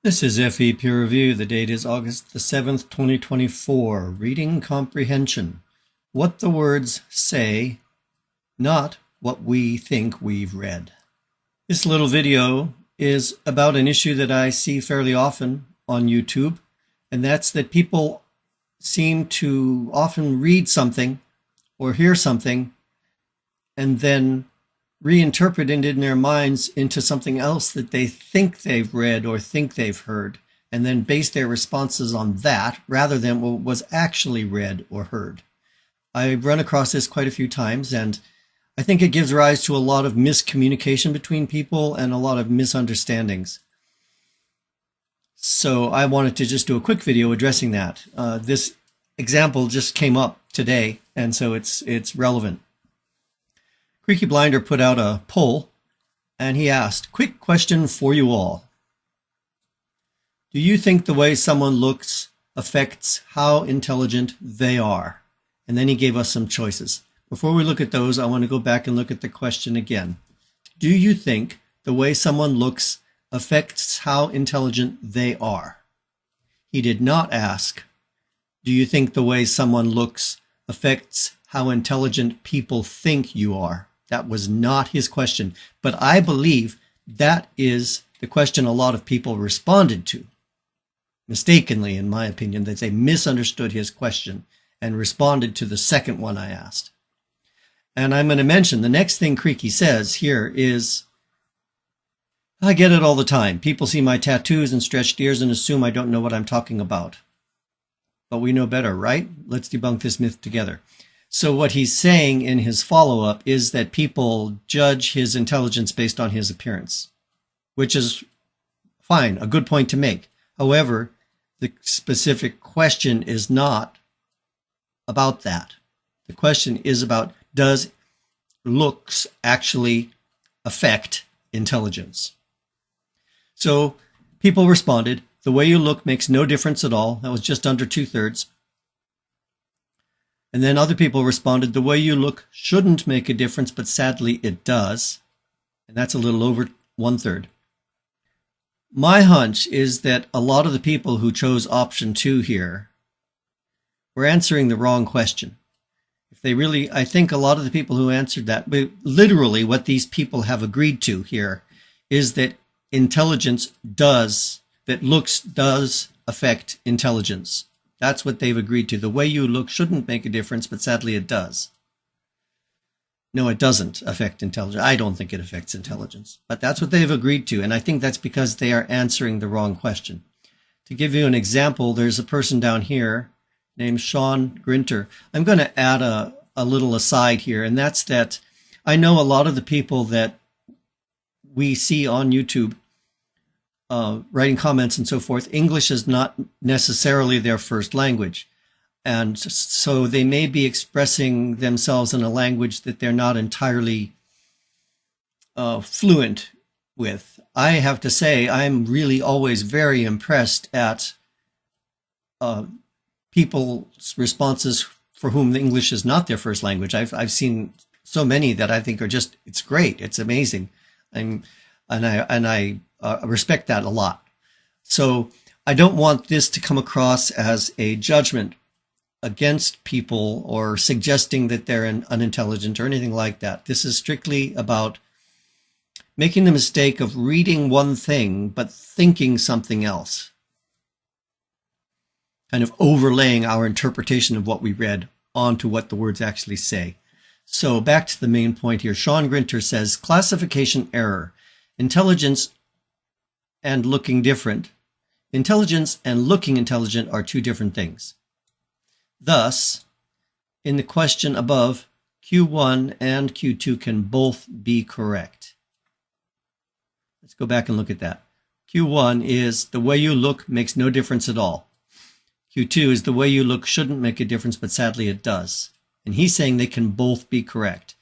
This is FE Peer Review. The date is August the 7th, 2024. Reading Comprehension. What the words say, not what we think we've read. This little video is about an issue that I see fairly often on YouTube, and that's that people seem to often read something or hear something and then reinterpret it in their minds into something else that they think they've read or think they've heard, and then base their responses on that rather than what was actually read or heard. I've run across this quite a few times, and I think it gives rise to a lot of miscommunication between people and a lot of misunderstandings. So I wanted to just do a quick video addressing that. This example just came up today, and so it's relevant. Creaky Blinder put out a poll, and he asked, quick question for you all. Do you think the way someone looks affects how intelligent they are? And then he gave us some choices. Before we look at those, I want to go back and look at the question again. Do you think the way someone looks affects how intelligent they are? He did not ask, do you think the way someone looks affects how intelligent people think you are? That was not his question, but I believe that is the question a lot of people responded to. Mistakenly, in my opinion, that they misunderstood his question and responded to the second one I asked. And I'm going to mention the next thing Creaky says here is, I get it all the time. People see my tattoos and stretched ears and assume I don't know what I'm talking about. But we know better, right? Let's debunk this myth together. So what he's saying in his follow-up is that people judge his intelligence based on his appearance, which is fine, a good point to make. However, the specific question is not about that. The question is about, does looks actually affect intelligence? So people responded, the way you look makes no difference at all. That was just under 2/3. And then other people responded, the way you look shouldn't make a difference, but sadly it does. And that's a little over 1/3. My hunch is that a lot of the people who chose option 2 here were answering the wrong question. If they really, I think a lot of the people who answered that, literally what these people have agreed to here is that intelligence does, that looks does affect intelligence. That's what they've agreed to. The way you look shouldn't make a difference, but sadly it does. No, it doesn't affect intelligence. I don't think it affects intelligence, but that's what they've agreed to. And I think that's because they are answering the wrong question. To give you an example, there's a person down here named Sean Grinter. I'm going to add a little aside here, and that's that I know a lot of the people that we see on YouTube writing comments and so forth, English is not necessarily their first language. And so they may be expressing themselves in a language that they're not entirely fluent with. I have to say, I'm really always very impressed at people's responses for whom the English is not their first language. I've seen so many that I think are just, it's great. It's amazing. I respect that a lot. So I don't want this to come across as a judgment against people or suggesting that they're unintelligent or anything like that. This is strictly about making the mistake of reading one thing but thinking something else, kind of overlaying our interpretation of what we read onto what the words actually say. So back to the main point here. Sean Grinter says, classification error. Intelligence and looking different. Intelligence and looking intelligent are two different things. Thus, in the question above, Q1 and Q2 can both be correct. Let's go back and look at that. Q1 is the way you look makes no difference at all. Q2 is the way you look shouldn't make a difference, but sadly it does. And he's saying they can both be correct.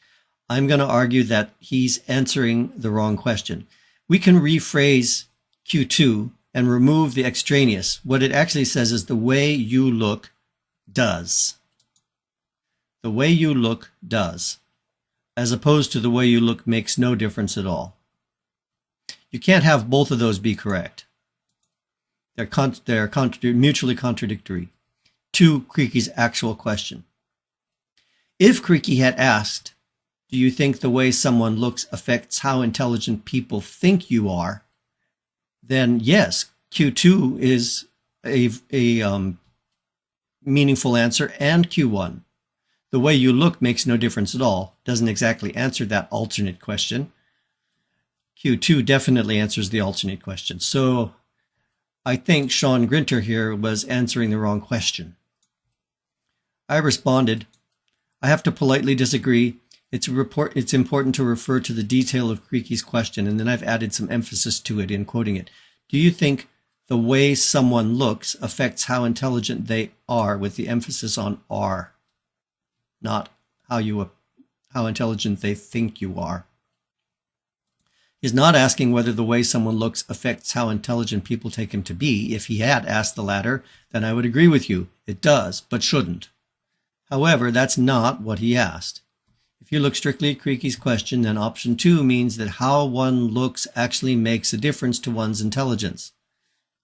I'm going to argue that he's answering the wrong question. We can rephrase Q2 and remove the extraneous. What it actually says is the way you look does. The way you look does, as opposed to the way you look makes no difference at all. You can't have both of those be correct. They're mutually contradictory to Creaky's actual question. If Creaky had asked, do you think the way someone looks affects how intelligent people think you are? Then yes, Q2 is a meaningful answer, and Q1. The way you look makes no difference at all. Doesn't exactly answer that alternate question. Q2 definitely answers the alternate question. So I think Sean Grinter here was answering the wrong question. I responded, I have to politely disagree. It's important to refer to the detail of Creaky's question, and then I've added some emphasis to it in quoting it. Do you think the way someone looks affects how intelligent they are, with the emphasis on are, not how intelligent they think you are? He's not asking whether the way someone looks affects how intelligent people take him to be. If he had asked the latter, then I would agree with you. It does, but shouldn't. However, that's not what he asked. If you look strictly at Creaky's question, then option 2 means that how one looks actually makes a difference to one's intelligence.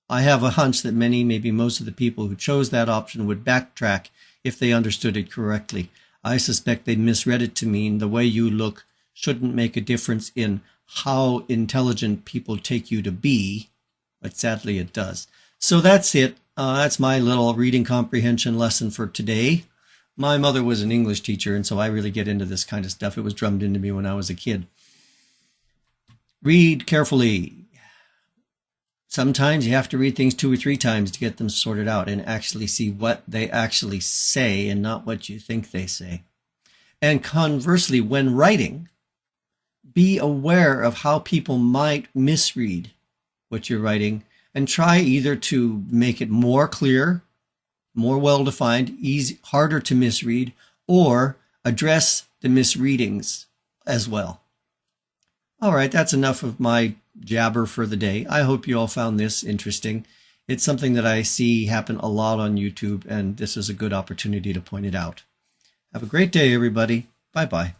I have a hunch that many, maybe most of the people who chose that option would backtrack if they understood it correctly. I suspect they misread it to mean the way you look shouldn't make a difference in how intelligent people take you to be, but sadly it does. So that's it. That's my little reading comprehension lesson for today. My mother was an English teacher, and so I really get into this kind of stuff. It was drummed into me when I was a kid. Read carefully. Sometimes you have to read things 2 or 3 times to get them sorted out and actually see what they actually say and not what you think they say. And conversely, when writing, be aware of how people might misread what you're writing and try either to make it more clear, more well-defined, harder to misread, or address the misreadings as well. All right, that's enough of my jabber for the day. I hope you all found this interesting. It's something that I see happen a lot on YouTube, and this is a good opportunity to point it out. Have a great day, everybody. Bye-bye.